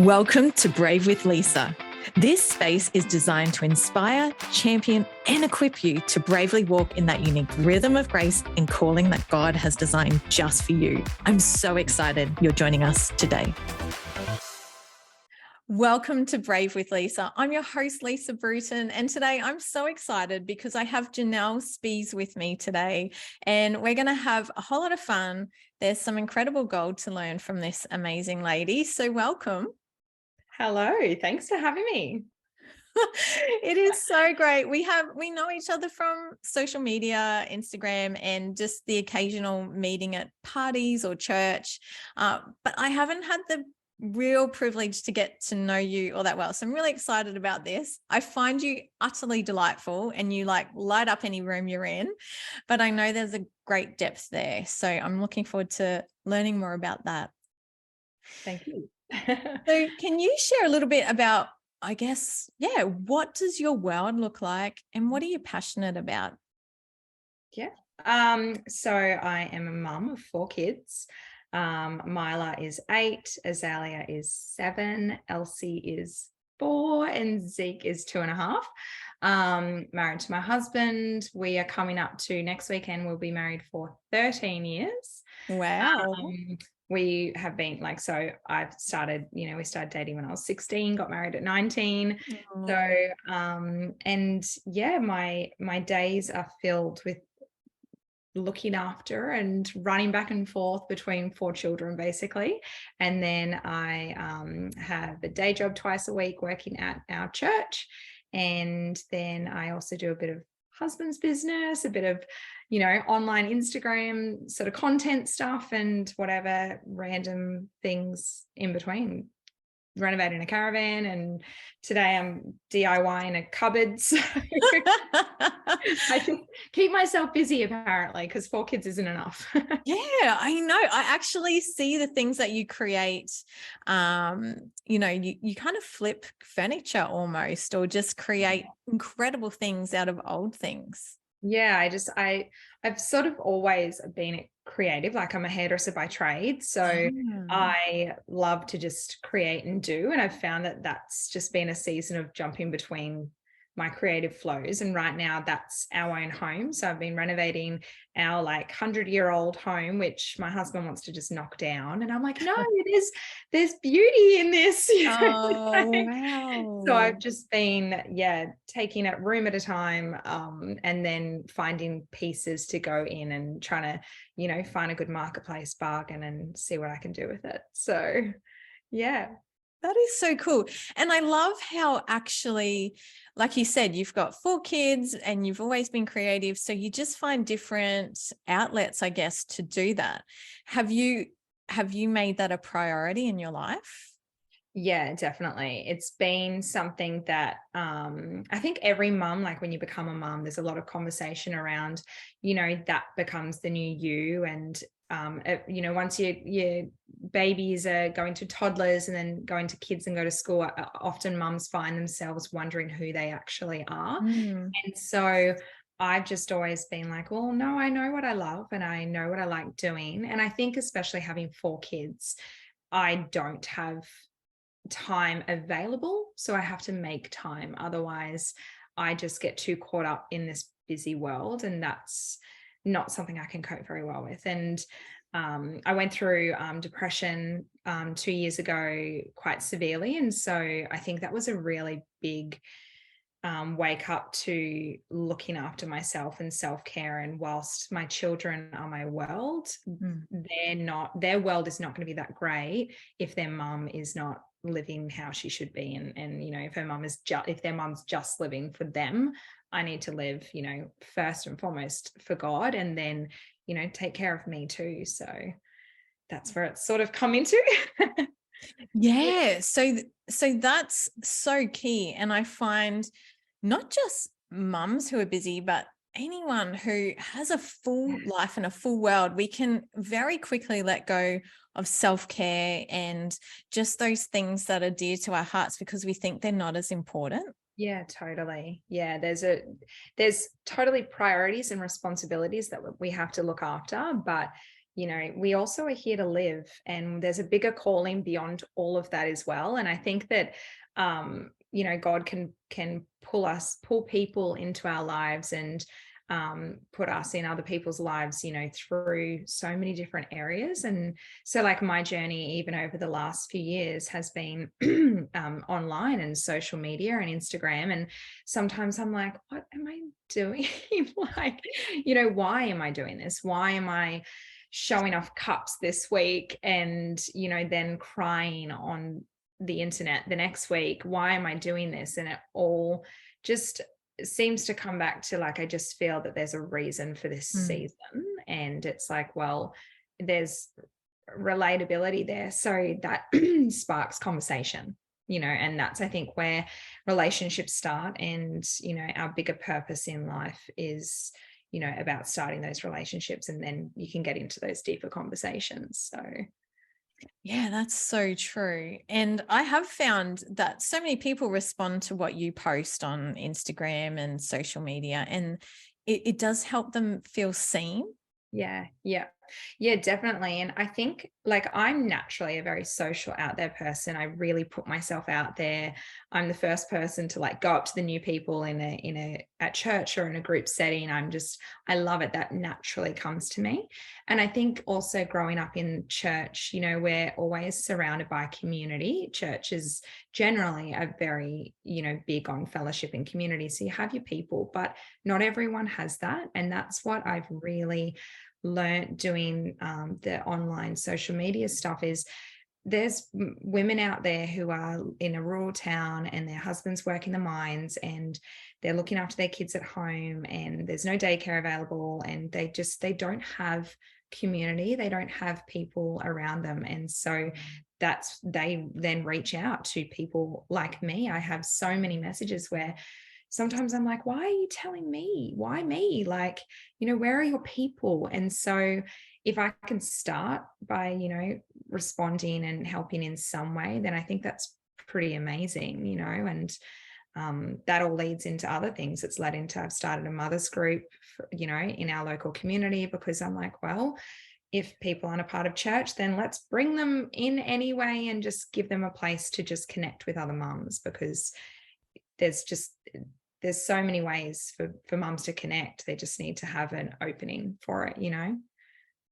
Welcome to Brave with Lisa. This space is designed to inspire, champion, and equip you to bravely walk in that unique rhythm of grace and calling that God has designed just for you. I'm so excited you're joining us today. Welcome to Brave with Lisa. I'm your host, Lisa Bruton, and today I'm so excited because I have Janelle Spies with me today, and we're going to have a whole lot of fun. There's some incredible gold to learn from this amazing lady, so welcome. Hello, thanks for having me. It is so great. We know each other from social media, Instagram, and just the occasional meeting at parties or church. But I haven't had the real privilege to get to know you all that well. So I'm really excited about this. I find you utterly delightful and you light up any room you're in, but I know there's a great depth there. So I'm looking forward to learning more about that. Thank you. So can you share a little bit about, I guess, what does your world look like and what are you passionate about? Yeah. So I am a mum of 4 kids. Mila is 8, Azalea is 7, Elsie is 4, and Zeke is 2.5. Married to my husband. We are coming up to next weekend. We'll be married for 13 years. Wow. We have been we started dating when I was 16, got married at 19. Oh. So, my days are filled with looking after and running back and forth between 4 children, basically. And then I have a day job twice a week working at our church. And then I also do a bit of husband's business, a bit of online Instagram sort of content stuff, and whatever random things in between. Renovating a caravan, and today I'm DIYing a cupboard. So I just keep myself busy, apparently, because 4 kids isn't enough. Yeah, I know. I actually see the things that you create. You kind of flip furniture almost, or just create incredible things out of old things. Yeah, I've sort of always been creative. Like, I'm a hairdresser by trade, so I love to just create and do. And I've found that that's just been a season of jumping between my creative flows. And right now that's our own home. So I've been renovating our 100-year-old home, which my husband wants to just knock down. And I'm like, no, there's beauty in this. Oh, wow. So I've just been, taking it room at a time, and then finding pieces to go in and trying to, find a good marketplace bargain and see what I can do with it. So, yeah. That is so cool. And I love how actually, like you said, you've got 4 kids and you've always been creative. So you just find different outlets, I guess, to do that. Have you made that a priority in your life? Yeah, definitely. It's been something that I think every mum, when you become a mum, there's a lot of conversation around, that becomes the new you. And, once your babies are going to toddlers and then going to kids and go to school, often mums find themselves wondering who they actually are. And so I've just always been like, well, no, I know what I love and I know what I like doing. And I think especially having 4 kids, I don't have time available, so I have to make time. Otherwise, I just get too caught up in this busy world, and that's not something I can cope very well with. And I went through depression 2 years ago quite severely, and so I think that was a really big wake up to looking after myself and self-care. And whilst my children are my world, their world is not going to be that great if their mum is not living how she should be. And if their mum's just living for them, I need to live, first and foremost for God, and then, take care of me too. So that's where it's sort of come into. Yeah. So that's so key. And I find not just mums who are busy, but anyone who has a full life and a full world, we can very quickly let go of self-care and just those things that are dear to our hearts because we think they're not as important. Yeah, totally. Yeah, there's totally priorities and responsibilities that we have to look after, but you know, we also are here to live, and there's a bigger calling beyond all of that as well. And I think that, you know, God can pull people into our lives, and put us in other people's lives, you know, through so many different areas. And so, like, my journey, even over the last few years, has been online and social media and Instagram. And sometimes I'm like, what am I doing? Like, you know, why am I doing this? Why am I showing off cups this week and, you know, then crying on the internet the next week? Why am I doing this? And it all just seems to come back to, like, I just feel that there's a reason for this Mm. season. And it's like, well, there's relatability there. So that sparks conversation, you know, and that's, I think, where relationships start. And, you know, our bigger purpose in life is, you know, about starting those relationships, and then you can get into those deeper conversations. So Yeah, that's so true. And I have found that so many people respond to what you post on Instagram and social media, and it does help them feel seen. yeah, yeah. Yeah, definitely. And I think, like, I'm naturally a very social, out there person. I really put myself out there. I'm the first person to, like, go up to the new people in a at church or in a group setting. I love it. That naturally comes to me. And I think also growing up in church, you know, we're always surrounded by community. Church is generally a very, you know, big on fellowship and community. So you have your people, but not everyone has that. And that's what I've really learned doing the online social media stuff is, there's women out there who are in a rural town and their husbands work in the mines, and they're looking after their kids at home, and there's no daycare available, and they don't have community, they don't have people around them. And so that's, they then reach out to people like me. I have so many messages where sometimes I'm like, why are you telling me? Why me? Like, you know, where are your people? And so if I can start by, you know, responding and helping in some way, then I think that's pretty amazing, you know. And that all leads into other things. It's led into, I've started a mother's group, you know, in our local community, because I'm like, well, if people aren't a part of church, then let's bring them in anyway and just give them a place to just connect with other mums, because there's just there's so many ways for mums to connect. They just need to have an opening for it, you know.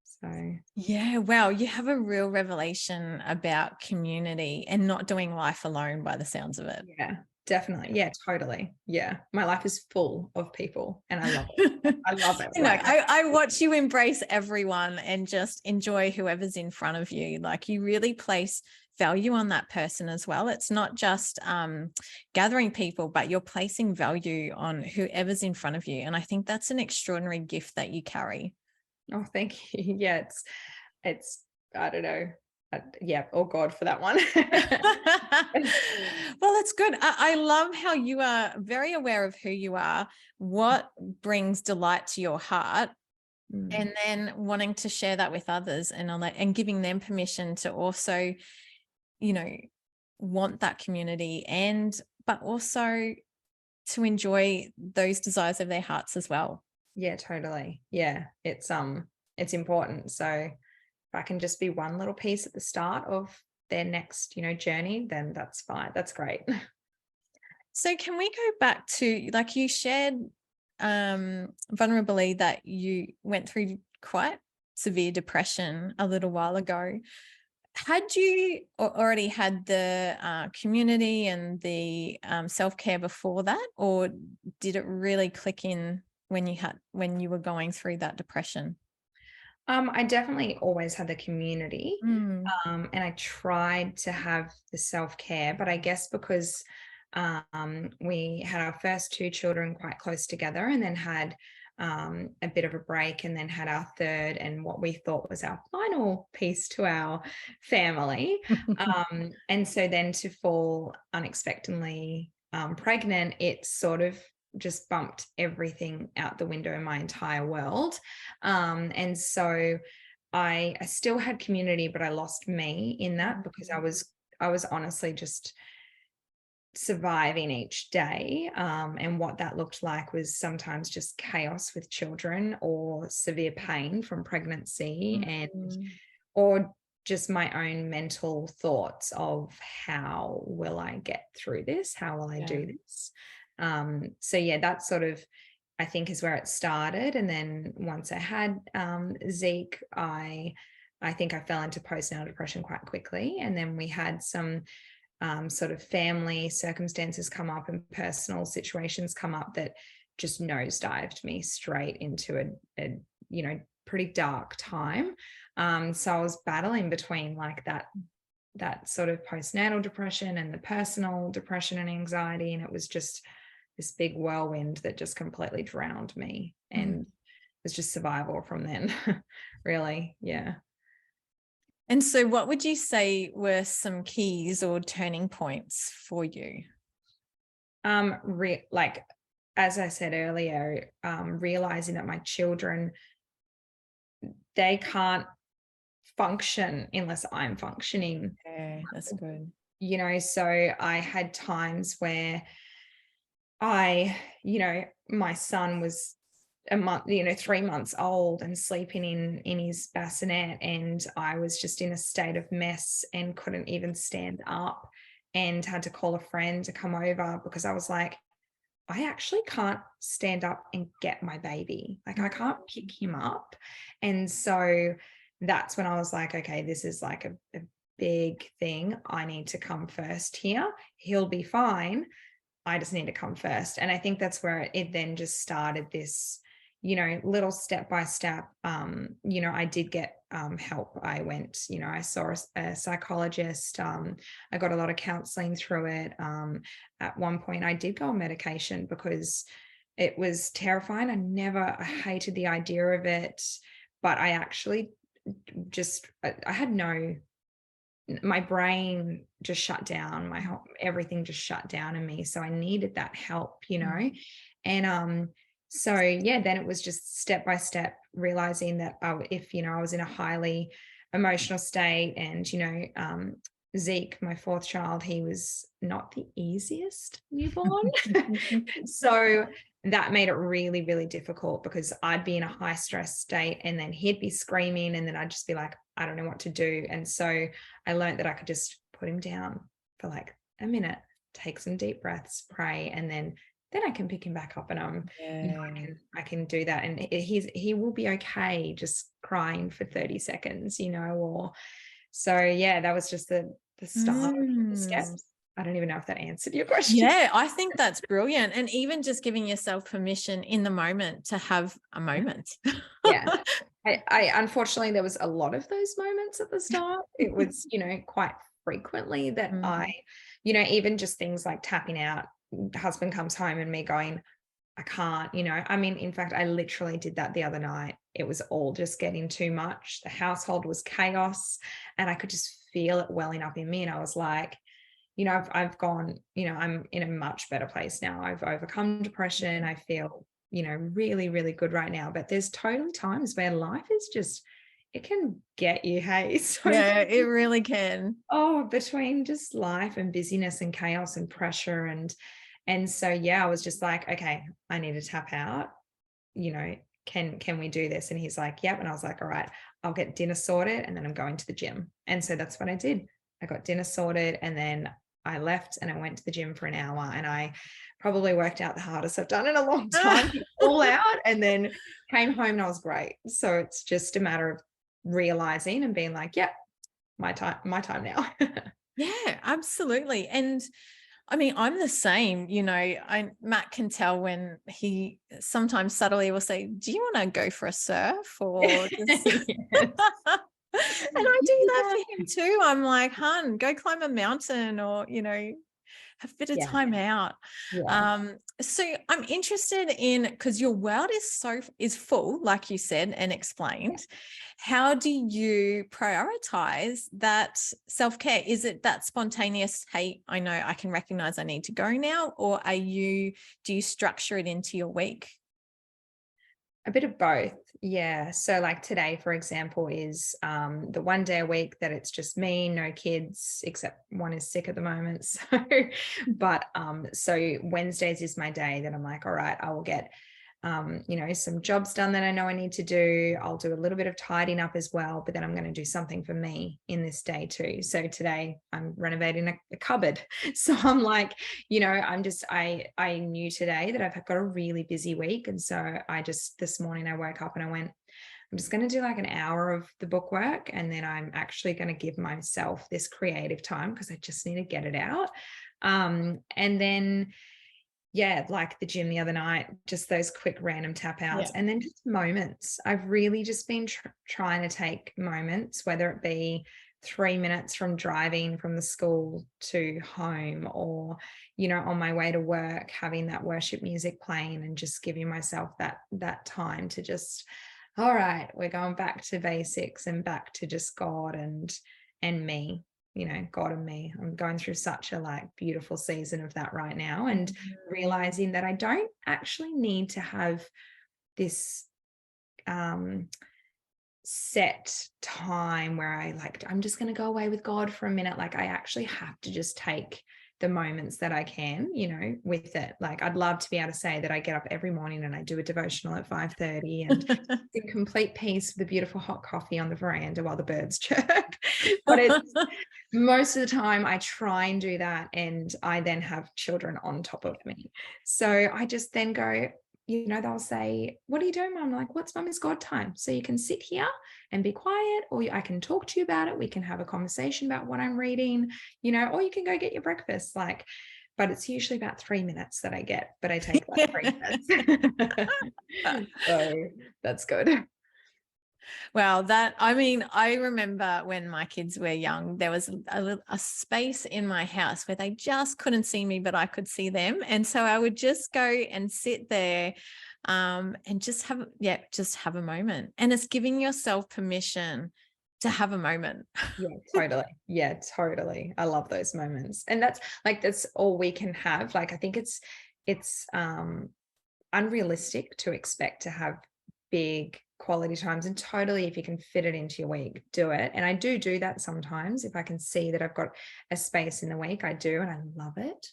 So Yeah, wow, you have a real revelation about community and not doing life alone by the sounds of it. yeah, definitely. Yeah, totally. Yeah, my life is full of people and I love it. I love it. You know, I watch you embrace everyone and just enjoy whoever's in front of you. Like, you really place value on that person as well. It's not just gathering people, but you're placing value on whoever's in front of you. And I think that's an extraordinary gift that you carry. Oh, thank you. Yeah, it's I don't know. Yeah, oh God for that one. Well, that's good. I love how you are very aware of who you are, what brings delight to your heart, Mm, and then wanting to share that with others, and giving them permission to also, you know, want that community, but also to enjoy those desires of their hearts as well. yeah, totally. Yeah, it's important. So if I can just be one little piece at the start of their next, you know, journey, then that's fine. That's great. So can we go back to, like, you shared vulnerably that you went through quite severe depression a little while ago. Had you already had the community and the self-care before that, or did it really click in when you were going through that depression? I definitely always had the community, Mm. and I tried to have the self-care, but I guess because we had our first two children quite close together, and then had a bit of a break, and then had our third and what we thought was our final piece to our family. And so then to fall unexpectedly pregnant, it sort of just bumped everything out the window in my entire world. And so I still had community, but I lost me in that, because I was honestly just surviving each day. And what that looked like was sometimes just chaos with children, or severe pain from pregnancy, and Mhm. or just my own mental thoughts of, how will I get through this? How will I Yeah. do this? So yeah, that sort of, I think, is where it started. And then once I had Zeke, I think I fell into postnatal depression quite quickly. And then we had some sort of family circumstances come up and personal situations come up that just nosedived me straight into a pretty dark time. So I was battling between like that sort of postnatal depression and the personal depression and anxiety, and it was just this big whirlwind that just completely drowned me, and Mm. it was just survival from then. Really. Yeah. And so what would you say were some keys or turning points for you? Like, as I said earlier, realizing that my children, they can't function unless I'm functioning. Okay, that's good. So I had times where my son was a month, 3 months old and sleeping in his bassinet, and I was just in a state of mess and couldn't even stand up, and had to call a friend to come over because I was like, I actually can't stand up and get my baby. Like, I can't pick him up. And so that's when I was like, okay, this is like a big thing. I need to come first here. He'll be fine. I just need to come first. And I think that's where it then just started this, little step by step. I did get help. I went, I saw a psychologist. I got a lot of counseling through it. At one point, I did go on medication because it was terrifying. I hated the idea of it, but I actually I had my brain just shut down, everything just shut down in me, so I needed that help. And so yeah, then it was just step by step realizing that if I was in a highly emotional state, and Zeke, my fourth child, he was not the easiest newborn. So that made it really, really difficult because I'd be in a high stress state, and then he'd be screaming, and then I'd just be like, I don't know what to do. And so I learned that I could just put him down for like a minute, take some deep breaths, pray, and then I can pick him back up, and Yeah. I can do that, and he will be okay just crying for 30 seconds, or so yeah, that was just the start of the Mm. steps. I don't even know if that answered your question. Yeah, I think that's brilliant. And even just giving yourself permission in the moment to have a moment. Yeah. I unfortunately, there was a lot of those moments at the start. It was, quite frequently that Mm. even just things like tapping out, husband comes home and me going, I can't, I mean, in fact, I literally did that the other night. It was all just getting too much. The household was chaos, and I could just feel it welling up in me. And I was like, I've gone, I'm in a much better place now. I've overcome depression. I feel, really, really good right now. But there's totally times where life is just, it can get you, hey. So, Yeah, it really can. between just life and busyness and chaos and pressure, and so yeah, I was just like, okay, I need to tap out. You know, can we do this? And he's like, yep. And I was like, all right, I'll get dinner sorted, and then I'm going to the gym. And so that's what I did. I got dinner sorted, and then I left and I went to the gym for an hour, and I probably worked out the hardest I've done in a long time, all out, and then came home and I was great. So it's just a matter of realizing and being like, yep, my time now. Yeah, absolutely. And I mean, I'm the same, Matt can tell when he sometimes subtly will say, do you want to go for a surf or just Yes. and I do that for him too. I'm like, hun, go climb a mountain or, have a bit of Yeah. time out. Yeah. So I'm interested in, because your world is full, like you said and explained. How do you prioritize that self-care? Is it that spontaneous, hey, I know I can recognize I need to go now, or do you structure it into your week? A bit of both. Yeah. So like today, for example, is the one day a week that it's just me, no kids, except one is sick at the moment. So, but so Wednesdays is my day that I'm like, all right, I will get some jobs done that I know I need to do. I'll do a little bit of tidying up as well, but then I'm going to do something for me in this day too. So today I'm renovating a cupboard. So I'm like, I knew today that I've got a really busy week. And so this morning I woke up and I went, I'm just going to do like an hour of the bookwork. And then I'm actually going to give myself this creative time because I just need to get it out. And then yeah, like the gym the other night, just those quick random tap outs, Yeah. and then just moments. I've really just been trying to take moments, whether it be 3 minutes from driving from the school to home, or on my way to work, having that worship music playing and just giving myself that time to just, all right, we're going back to basics and back to just God and me. God and me. I'm going through such a like beautiful season of that right now, and realizing that I don't actually need to have this set time where I'm just going to go away with God for a minute. Like I actually have to just take the moments that I can, with it. Like I'd love to be able to say that I get up every morning and I do a devotional at 5:30 and in complete peace with a beautiful hot coffee on the veranda while the birds chirp. But it's most of the time I try and do that, and I then have children on top of me. So I just then go, they'll say, "What are you doing, Mum?" I'm like, "What's Mum is God time? So you can sit here and be quiet, or I can talk to you about it. We can have a conversation about what I'm reading, or you can go get your breakfast." Like, but it's usually about 3 minutes that I get, but I take that 3 minutes. So that's good. Well, I remember when my kids were young, there was a space in my house where they just couldn't see me, but I could see them. And so I would just go and sit there and just have a moment. And it's giving yourself permission to have a moment. Yeah, totally. Yeah, totally. I love those moments. And that's all we can have. Like I think it's unrealistic to expect to have big quality times, and totally if you can fit it into your week, do it. And I do that sometimes if I can see that I've got a space in the week, I do, and I love it.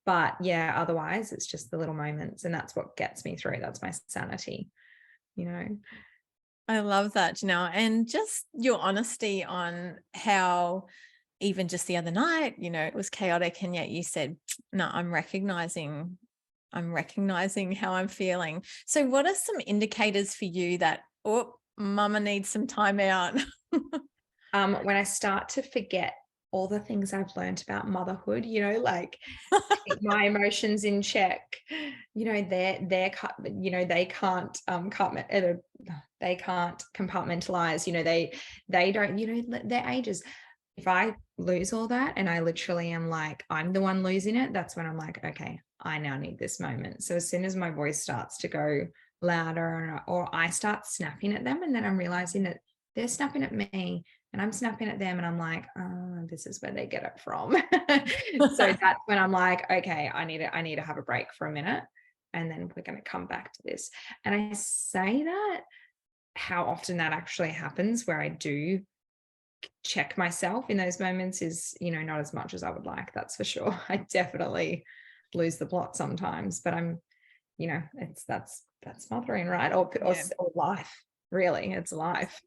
But yeah, otherwise it's just the little moments, and that's what gets me through. That's my sanity, you know. I love that, Janelle, and just your honesty on how even just the other night, it was chaotic, and yet you said, "No, I'm recognizing how I'm feeling." So what are some indicators for you that, oh, mama needs some time out? When I start to forget all the things I've learned about motherhood, like keep my emotions in check. They can't they can't compartmentalize. They don't. Their ages. If I lose all that and I literally am like I'm the one losing it, that's when I'm like, okay, I now need this moment. So as soon as my voice starts to go louder, or I start snapping at them, and then I'm realizing that they're snapping at me and I'm snapping at them, and I'm like, oh, this is where they get it from. So that's when I'm like, okay, I need to have a break for a minute, and then we're going to come back to this. And I say that, how often that actually happens where I do check myself in those moments is, not as much as I would like, that's for sure. I definitely lose the plot sometimes, but I'm, that's mothering, right? Or life, really, it's life.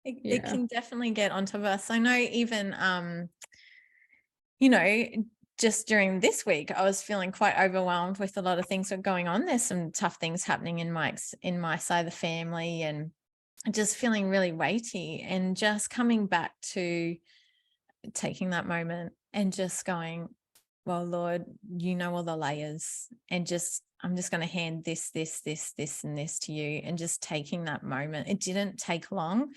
It can definitely get on top of us. I know even, you know, just during this week, I was feeling quite overwhelmed with a lot of things that are going on. There's some tough things happening in my side of the family, and just feeling really weighty, and just coming back to taking that moment and just going, well, Lord, you know all the layers, and I'm just going to hand this, and this to you, and just taking that moment. It didn't take long,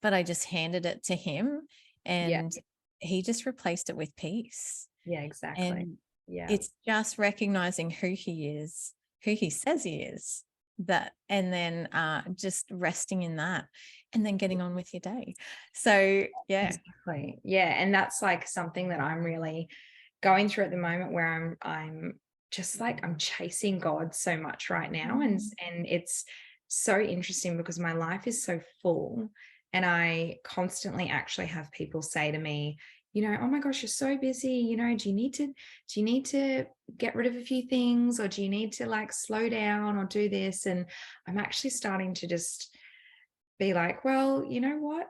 but I just handed it to him, and he just replaced it with peace. Yeah, exactly. And Yeah, it's just recognizing who he is, who he says he is, and then just resting in that, and then getting on with your day. So yeah. exactly. Yeah, and that's like something that I'm really going through at the moment, where I'm just like I'm chasing God so much right now, and it's so interesting because my life is so full, and I constantly actually have people say to me, oh my gosh, you're so busy, do you need to get rid of a few things, or do you need to like slow down or do this? And I'm actually starting to just be like, well, you know what?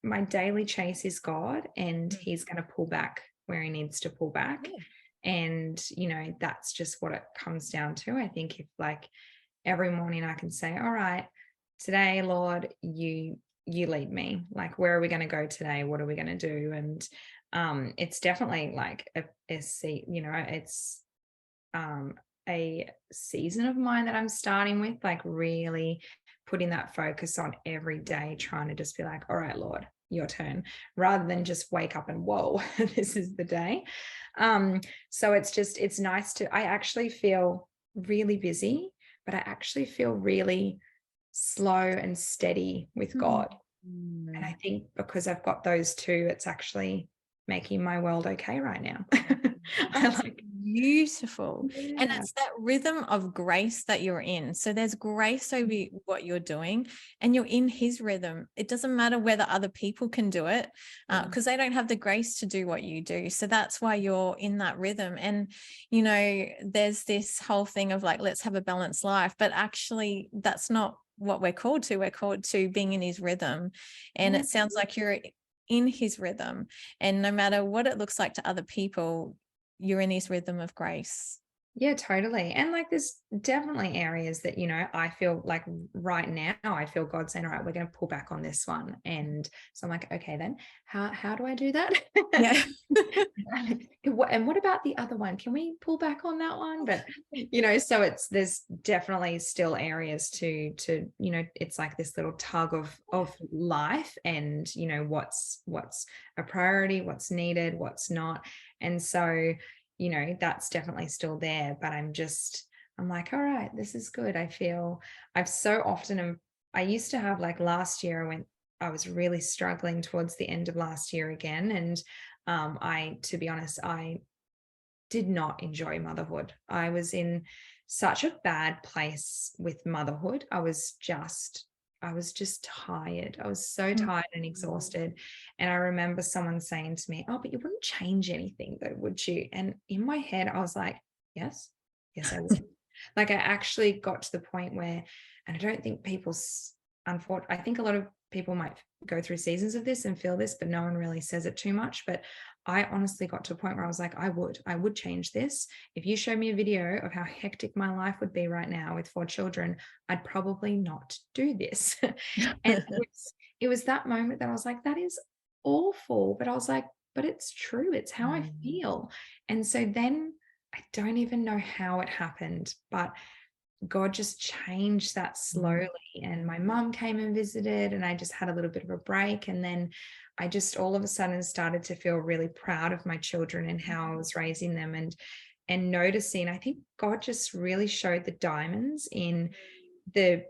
My daily chase is God, and he's going to pull back where he needs to pull back. Yeah. And, that's just what it comes down to. I think if like every morning I can say, all right, today, Lord, you lead me. Like, where are we going to go today? What are we going to do? And it's definitely like it's a season of mine that I'm starting with, like really putting that focus on every day, trying to just be like, all right, Lord, your turn, rather than just wake up and whoa, this is the day. So it's nice I actually feel really busy, but I actually feel really slow and steady with God. And I think because I've got those two, it's actually making my world okay right now. That's beautiful. And Yeah. it's that rhythm of grace that you're in. So there's grace over what you're doing, and you're in his rhythm. It doesn't matter whether other people can do it, because they don't have the grace to do what you do. So that's why you're in that rhythm. And, there's this whole thing of like, let's have a balanced life. But actually, that's not what we're called to. We're called to being in his rhythm. And it sounds like you're in his rhythm. And no matter what it looks like to other people, you're in his rhythm of grace. Yeah, totally. And like there's definitely areas that, I feel like right now I feel God saying, all right, we're going to pull back on this one. And so I'm like, okay, then how do I do that? Yeah. And what about the other one? Can we pull back on that one? But so there's definitely still areas to it's like this little tug of life, and what's a priority, what's needed, what's not. And so that's definitely still there, but I'm like, all right, this is good. I feel I've so often, I used to have like last year, I was really struggling towards the end of last year again. And to be honest, I did not enjoy motherhood. I was in such a bad place with motherhood. I was just tired. I was so tired and exhausted. And I remember someone saying to me, oh, but you wouldn't change anything though, would you? And in my head, I was like, yes, I would. Like I actually got to the point where, and I don't think I think a lot of people might go through seasons of this and feel this, but no one really says it too much. But I honestly got to a point where I was like, I would change this. If you show me a video of how hectic my life would be right now with 4 children, I'd probably not do this. And it was that moment that I was like, that is awful. But I was like, but it's true. It's how I feel. And so then I don't even know how it happened, but God just changed that slowly. And my mum came and visited, and I just had a little bit of a break. And then I just all of a sudden started to feel really proud of my children and how I was raising them, and noticing, I think God just really showed the diamonds in the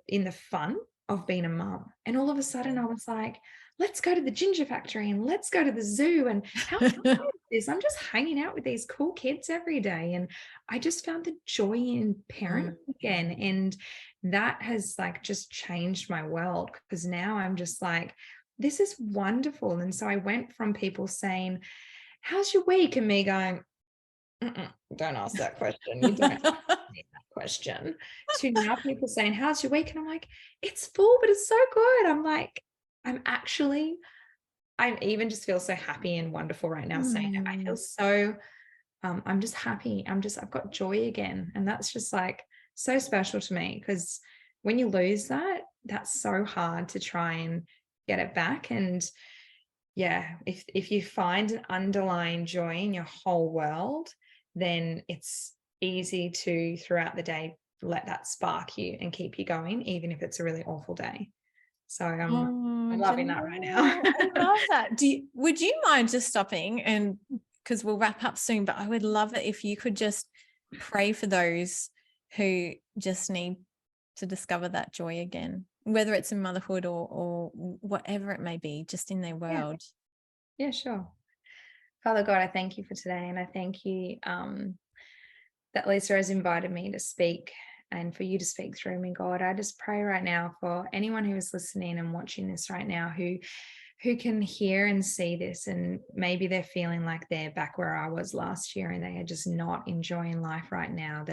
fun of being a mum. And all of a sudden I was like, let's go to the ginger factory and let's go to the zoo. And how fun is this? I'm just hanging out with these cool kids every day. And I just found the joy in parenting again. And that has like just changed my world, because now I'm just like, this is wonderful. And so I went from people saying, how's your week? And me going, don't ask that question. You don't ask me that question. To now people saying, how's your week? And I'm like, it's full, but it's so good. I'm like, I even just feel so happy and wonderful right now saying it. I feel so, I'm just happy. I've got joy again. And that's just like so special to me, because when you lose that, that's so hard to try and get it back. And yeah, if you find an underlying joy in your whole world, then it's easy to throughout the day let that spark you and keep you going, even if it's a really awful day. So I'm loving that right now. I love that. Would you mind just stopping, and because we'll wrap up soon, but I would love it if you could just pray for those who just need to discover that joy again, whether it's in motherhood or whatever it may be, just in their world. Yeah, sure. Father God, I thank you for today, and I thank you that Lisa has invited me to speak and for you to speak through me, God. I just pray right now for anyone who is listening and watching this right now who can hear and see this, and maybe they're feeling like they're back where I was last year and they are just not enjoying life right now,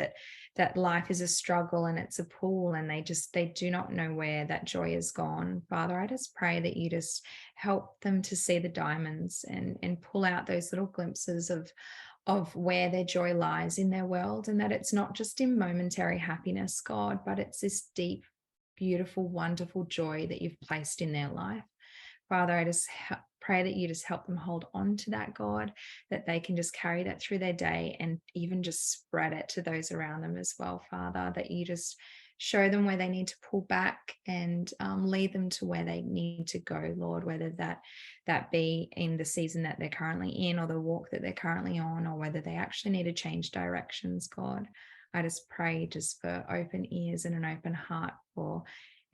that life is a struggle and it's a pull, and they do not know where that joy is gone. Father, I just pray that you just help them to see the diamonds and pull out those little glimpses of where their joy lies in their world, and that it's not just in momentary happiness, God, but it's this deep, beautiful, wonderful joy that you've placed in their life. Father, I just pray that you just help them hold on to that, God, that they can just carry that through their day and even just spread it to those around them as well, Father, that you just show them where they need to pull back and lead them to where they need to go, Lord, whether that be in the season that they're currently in or the walk that they're currently on, or whether they actually need to change directions, God. I just pray just for open ears and an open heart for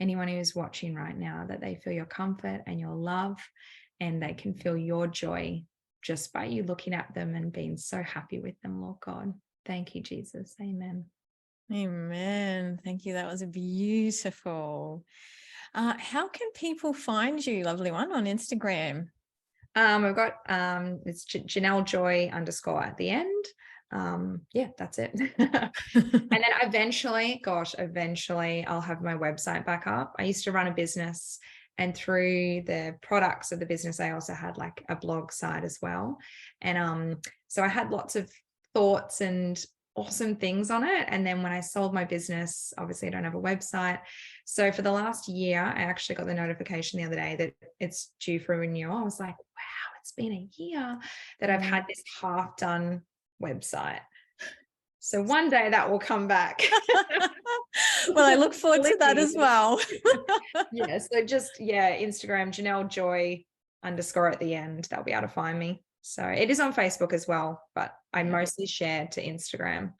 anyone who is watching right now, that they feel your comfort and your love, and they can feel your joy just by you looking at them and being so happy with them, Lord God. Thank you, Jesus. Amen. Amen. Thank you. That was beautiful. How can people find you, lovely one, on Instagram? We've got it's Janelle Joy _ at the end. Yeah, that's it. And then eventually I'll have my website back up. I used to run a business, and through the products of the business, I also had like a blog site as well. And so I had lots of thoughts and awesome things on it. And then when I sold my business, obviously I don't have a website. So for the last year, I actually got the notification the other day that it's due for renewal. I was like, wow, it's been a year that I've had this half done website. So one day that will come back. Well, I look forward to that as well. Yeah. So Instagram, Janelle Joy _ at the end. They'll be able to find me. So it is on Facebook as well, but I mostly share to Instagram.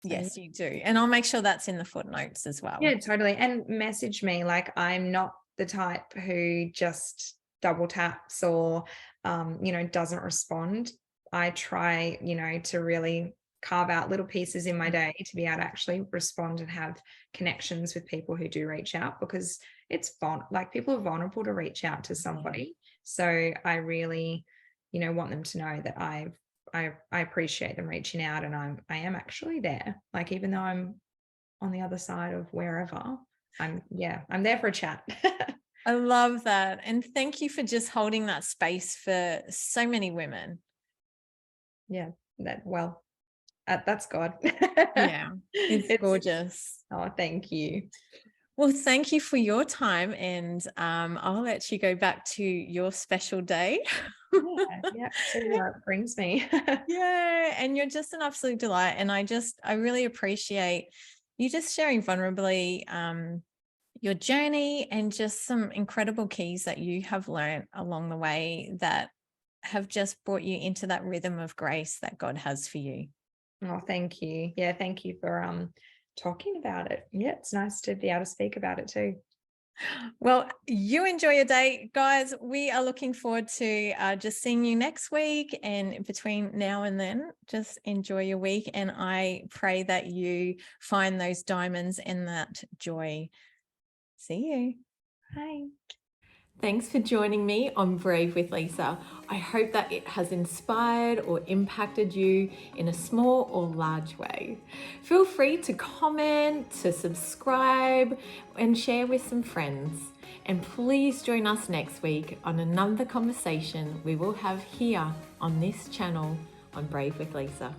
So, yes, you do. And I'll make sure that's in the footnotes as well. yeah, totally. And message me. Like, I'm not the type who just double taps or, doesn't respond. I try, to really carve out little pieces in my day to be able to actually respond and have connections with people who do reach out, because it's like people are vulnerable to reach out to somebody. So I really, want them to know that I appreciate them reaching out, and I am actually there. Like, even though I'm on the other side of wherever, I'm there for a chat. I love that. And thank you for just holding that space for so many women. Yeah, that's God. Yeah, it's gorgeous. Oh, thank you. Well, thank you for your time, and I'll let you go back to your special day. Yeah, see where it brings me. Yeah, and you're just an absolute delight, and I really appreciate you just sharing vulnerably your journey and just some incredible keys that you have learned along the way that have just brought you into that rhythm of grace that God has for you. Oh, thank you. Yeah, thank you for talking about it. Yeah, it's nice to be able to speak about it too. Well, you enjoy your day, guys. We are looking forward to just seeing you next week. And between now and then, just enjoy your week. And I pray that you find those diamonds and that joy. See you. Bye. Thanks for joining me on Brave with Lisa. I hope that it has inspired or impacted you in a small or large way. Feel free to comment, to subscribe, and share with some friends. And please join us next week on another conversation we will have here on this channel on Brave with Lisa.